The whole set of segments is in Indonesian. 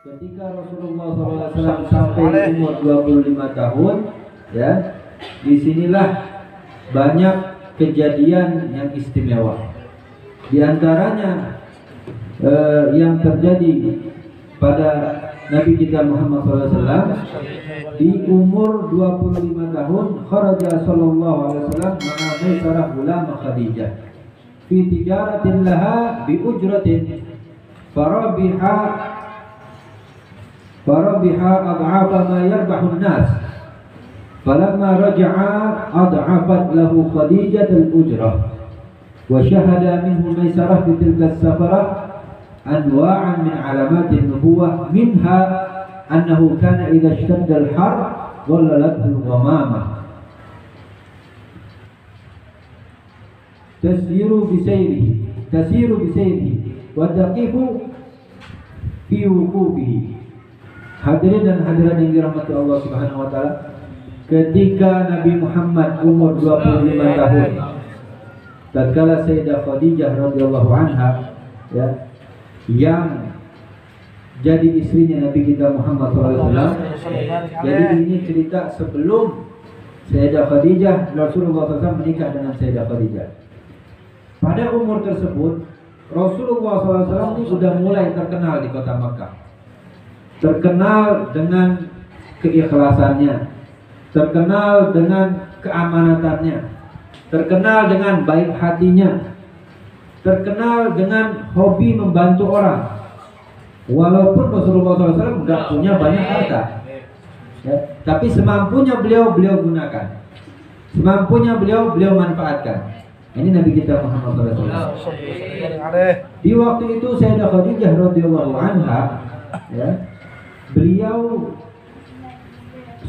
Ketika Rasulullah SAW sampai umur 25 tahun, ya, disinilah banyak kejadian yang istimewa. Di antaranya yang terjadi pada Nabi kita Muhammad SAW di umur 25 tahun, kharaja sallallahu alaihi wasallam ma'a Maisarah gulam Khadijah fi tijaratin laha bi ujratin farabiha ad'afa ma yarbahu an-nas falamma raja'a ad'afat lahu Khadijah al-ujrah wa syahada minhu Maisarah fi tilka as-safarah anwa'an min alamatin nubuwah minha annahu kana idza ishtadda al-harb dhallalathu al-ghamamah tasiru bisayrihi wa taqifu fi wuqufihi. Hadirin dan hadirat yang dirahmati Allah Subhanahu wa taala, ketika Nabi Muhammad umur 25 tahun, tatkala Sayyidah Khadijah radhiyallahu anha, ya, yang jadi istrinya Nabi kita Muhammad SAW. Jadi ini cerita sebelum Sayyidah Khadijah, Rasulullah SAW menikah dengan Sayyidah Khadijah. Pada umur tersebut Rasulullah SAW ini sudah mulai terkenal di kota Makkah, terkenal dengan keikhlasannya, terkenal dengan keamanatannya, terkenal dengan baik hatinya, terkenal dengan hobi membantu orang. Walaupun Rasulullah SAW nggak punya banyak harta, ya, tapi semampunya beliau gunakan, semampunya beliau manfaatkan. Ini Nabi kita Muhammad SAW. Di waktu itu Sayyidah Khadijah radhiyallahu anha, ya, beliau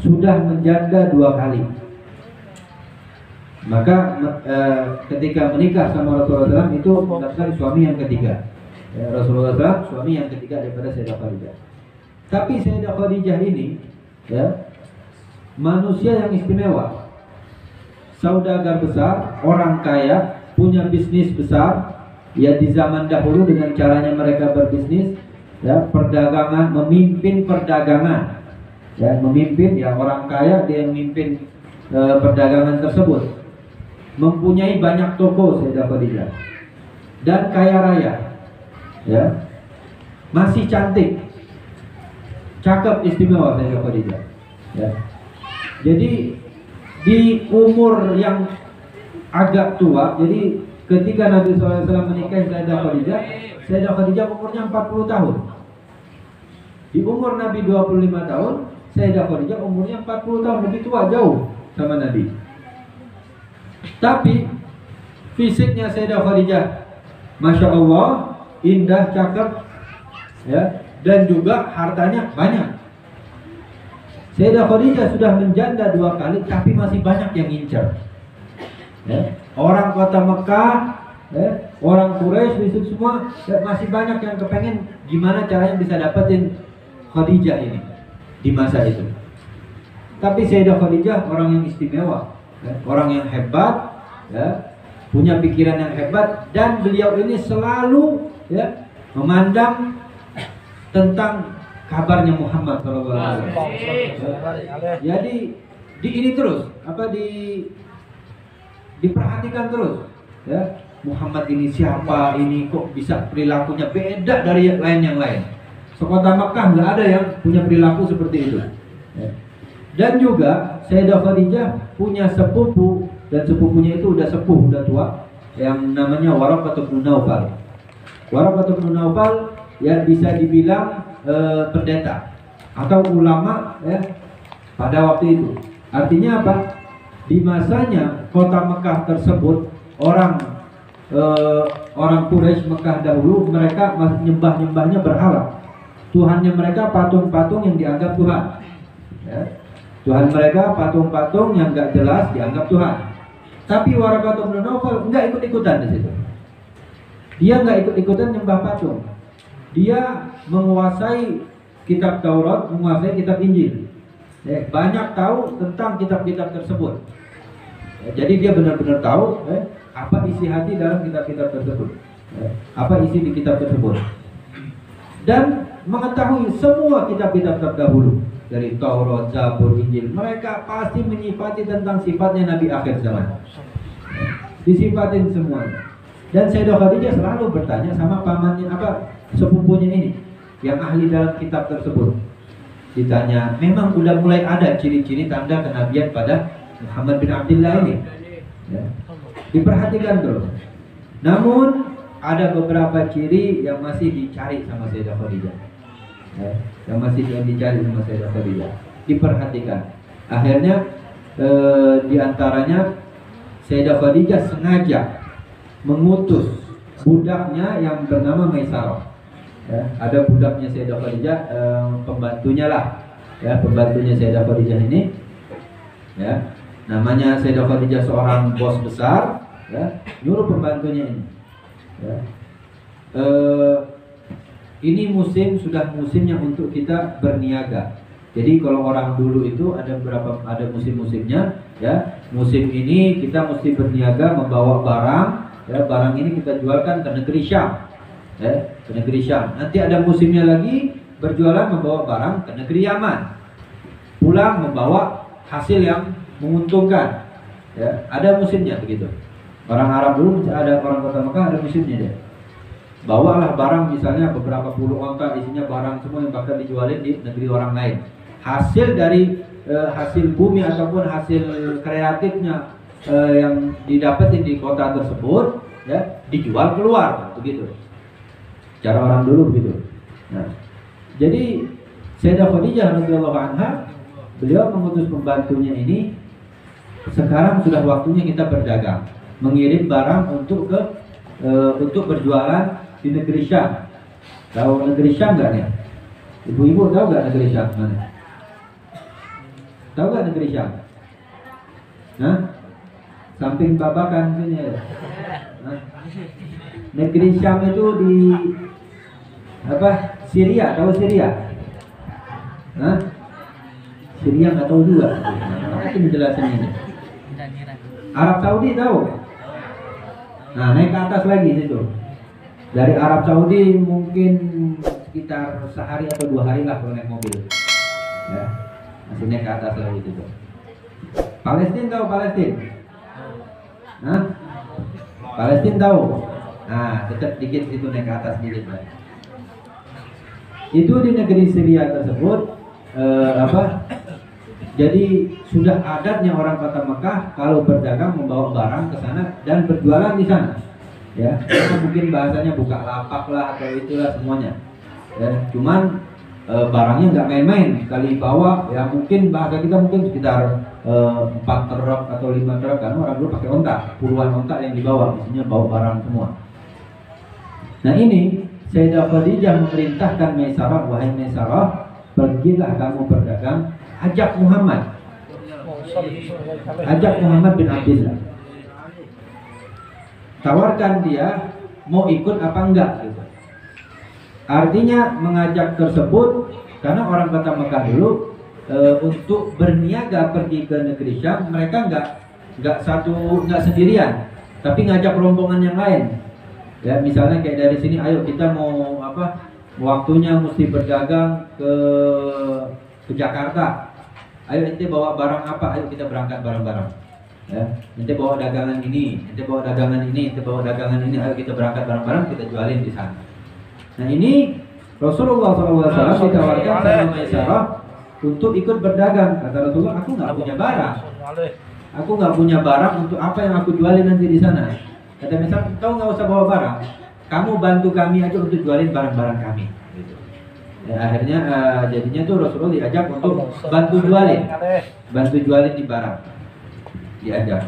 sudah menjanda 2 kali. Maka ketika menikah sama Rasulullah SAW itu mendapatkan suami yang ketiga, ya, Rasulullah SAW suami yang ketiga daripada Sayyidah Khadijah. Tapi Sayyidah Khadijah ini, ya, manusia yang istimewa, saudagar besar, orang kaya, punya bisnis besar, ya, di zaman dahulu dengan caranya mereka berbisnis, ya, perdagangan, memimpin perdagangan, ya, memimpin, ya, orang kaya dia yang memimpin perdagangan tersebut, mempunyai banyak toko Sayyidah Khadijah, dan kaya raya, ya, masih cantik, cakep, istimewa Sayyidah Khadijah, ya. Jadi di umur yang agak tua, jadi ketika Nabi SAW menikah Sayyidah Khadijah umurnya 40 tahun. Di umur Nabi 25 tahun, Sayyidah Khadijah umurnya 40 tahun, lebih tua jauh sama Nabi. Tapi fisiknya Sayyidah Khadijah, Masya Allah, indah, cakep, ya, dan juga hartanya banyak. Sayyidah Khadijah sudah menjanda 2 kali, tapi masih banyak yang ngincer, ya. Orang kota Mekah, ya, orang Quraisy itu semua, ya, masih banyak yang kepengen gimana caranya bisa dapetin Khadijah ini di masa itu. Tapi Sayyidah Khadijah orang yang istimewa, ya, orang yang hebat, ya, punya pikiran yang hebat, dan beliau ini selalu, ya, memandang tentang kabarnya Muhammad SAW. Jadi di ini terus, diperhatikan terus, ya, Muhammad ini siapa, ini kok bisa perilakunya beda dari yang lain. Sekota Makkah nggak ada yang punya perilaku seperti itu, ya. Dan juga Sayyidah Khadijah punya sepupu, dan sepupunya itu udah sepuh, udah tua, yang namanya Waraqah bin Naufal. Waraqah bin Naufal, ya, bisa dibilang pendeta atau ulama, ya, pada waktu itu. Artinya apa? Di masanya kota Mekah tersebut, orang Quraisy Mekah dahulu, mereka nyembahnya berhala. Tuhannya mereka patung-patung yang dianggap Tuhan, ya. Tuhan mereka patung-patung yang gak jelas dianggap Tuhan. Tapi Waraqah bin Naufal nggak ikut-ikutan di situ. Dia nggak ikut-ikutan nyembah patung. Dia menguasai kitab Taurat, menguasai kitab Injil, ya, banyak tahu tentang kitab-kitab tersebut, ya, jadi dia benar-benar tahu, ya, apa isi hati dalam kitab-kitab tersebut, ya, apa isi di kitab tersebut. Dan mengetahui semua kitab-kitab terdahulu dari Taurat, Zabur, Injil. Mereka pasti menyifati tentang sifatnya Nabi akhir zaman. Disifatin semuanya. Dan Sayyidah Khadijah selalu bertanya sama pamannya, sepupunya ini yang ahli dalam kitab tersebut. Ditanya, memang udah mulai ada ciri-ciri tanda kenabian pada Muhammad bin Abdullah ini. Ya. Diperhatikan terus. Namun ada beberapa ciri yang masih dicari sama Sayyidah Khadijah. Ya, yang masih dicari sama Sayyidah Khadijah. Diperhatikan. Akhirnya diantaranya Sayyidah Khadijah sengaja mengutus budaknya yang bernama Maisarah. Ya, ada budaknya Sayyidah Khadijah, pembantunya lah. Ya, pembantunya Sayyidah Khadijah ini. Ya, namanya Sayyidah Khadijah seorang bos besar. Ya, nyuruh pembantunya ini. Ya. Ini sudah musimnya untuk kita berniaga. Jadi kalau orang dulu itu ada musim-musimnya, ya. Musim ini kita mesti berniaga membawa barang, ya. Barang ini kita jualkan ke negeri Syam, ya, ke negeri Syam. Nanti ada musimnya lagi berjualan membawa barang ke negeri Yaman. Pulang membawa hasil yang menguntungkan, ya. Ada musimnya begitu. Orang Arab dulu ada, orang kota Mekah ada musimnya dia. Bawalah barang misalnya beberapa puluh onta isinya barang semua yang bakal dijualin di negeri orang lain. Hasil dari hasil bumi ataupun hasil kreatifnya yang didapetin di kota tersebut, ya, dijual keluar, begitu. Cara orang dulu begitu. Nah, jadi Sayyidah Khadijah radhiyallahu anha, beliau mengutus pembantunya ini, sekarang sudah waktunya kita berdagang, mengirim barang untuk berjualan di negeri Syam. Tahu negeri Syam nggak nih? Ibu-ibu tahu nggak negeri Syam mana? Tahu nggak negeri Syam? Nah, samping Babakan sini ya. Nah, negeri Syam itu di Syria, tahu Syria? Nah, Syria nggak tahu juga. Nah, ini jelasin ini. Arab Saudi tahu? Nah, naik ke atas lagi situ. Dari Arab Saudi mungkin sekitar sehari atau 2 hari lah kalau naik mobil. Ya, masih naik ke atas lagi situ. Palestina tahu Palestina? Nah, Palestina tahu? Nah, dekat dikit situ naik ke atas dikit lah. Itu di negeri Syria tersebut jadi sudah adatnya orang kota Mekah kalau berdagang membawa barang ke sana dan berjualan di sana. Ya, mungkin bahasanya buka lapak lah atau itulah semuanya. Ya, cuman barangnya nggak main-main, sekali bawa ya mungkin bahasa kita mungkin sekitar 4 truk atau 5 truk, karena orang dulu pakai onta, puluhan onta yang dibawa, isinya bawa barang semua. Nah ini Sayyidah Khadijah memerintahkan Maisarah, wahai Maisarah, pergilah kamu berdagang. Ajak Muhammad bin Abdullah, tawarkan dia mau ikut apa enggak gitu. Artinya mengajak tersebut karena orang kota Mekah dulu untuk berniaga pergi ke negeri Syam, mereka enggak sendirian, tapi ngajak rombongan yang lain. Ya, misalnya kayak dari sini, ayo kita mau waktunya mesti berdagang ke Jakarta. Ayo ente bawa barang apa? Ayo kita berangkat bareng-bareng. Ya, ente bawa dagangan ini, ente bawa dagangan ini, ente bawa dagangan ini. Ayo kita berangkat bareng-bareng, kita jualin di sana. Nah ini Rasulullah SAW ditawarkan sama Maisarah untuk ikut berdagang. Kata Rasulullah, aku nggak punya barang. Aku nggak punya barang untuk apa yang aku jualin nanti di sana. Kata Maisarah, kau nggak usah bawa barang. Kamu bantu kami aja untuk jualin barang-barang kami. Ya, akhirnya jadinya tuh Rasulullah diajak untuk bantu jualin di barang, diajak.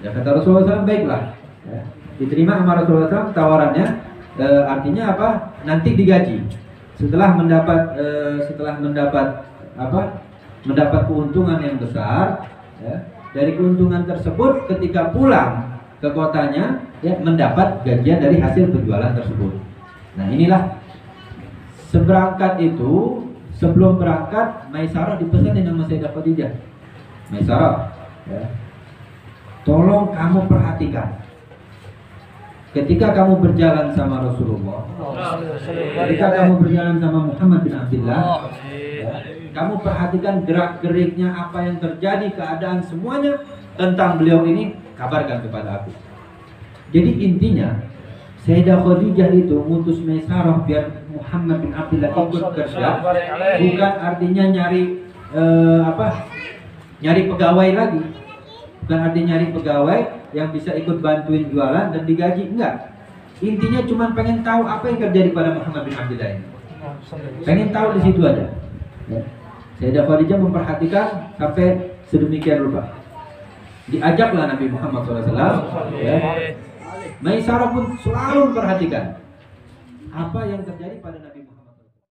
Ya kata Rasulullah SAW, baiklah. Ya, diterima sama Rasulullah SAW tawarannya. Artinya apa? Nanti digaji. Setelah mendapat keuntungan yang besar. Ya, dari keuntungan tersebut, ketika pulang ke kotanya, ya mendapat gajian dari hasil penjualan tersebut. Nah inilah. Seberangkat itu, sebelum berangkat, Maisarah dipesanin sama Sayyidah Khadijah. Maisarah, ya, tolong kamu perhatikan. ketika kamu berjalan sama Rasulullah, ketika kamu berjalan sama Muhammad bin Abdullah, ya, kamu perhatikan gerak-geriknya, apa yang terjadi, keadaan semuanya tentang beliau ini, kabarkan kepada aku. Jadi intinya Sayyidah Khadijah itu mutus Maisarah biar Muhammad bin Abdullah ikut kerja, bukan artinya nyari pegawai lagi, bukan artinya nyari pegawai yang bisa ikut bantuin jualan dan digaji, enggak. Intinya cuma pengen tahu apa yang terjadi pada Muhammad bin Abdullah ini, pengen tahu di situ aja. Ya. Sayyidah Khadijah memperhatikan sampai sedemikian rupa. Diajaklah Nabi Muhammad SAW. Ya. Maisarah pun selalu memperhatikan apa yang terjadi pada Nabi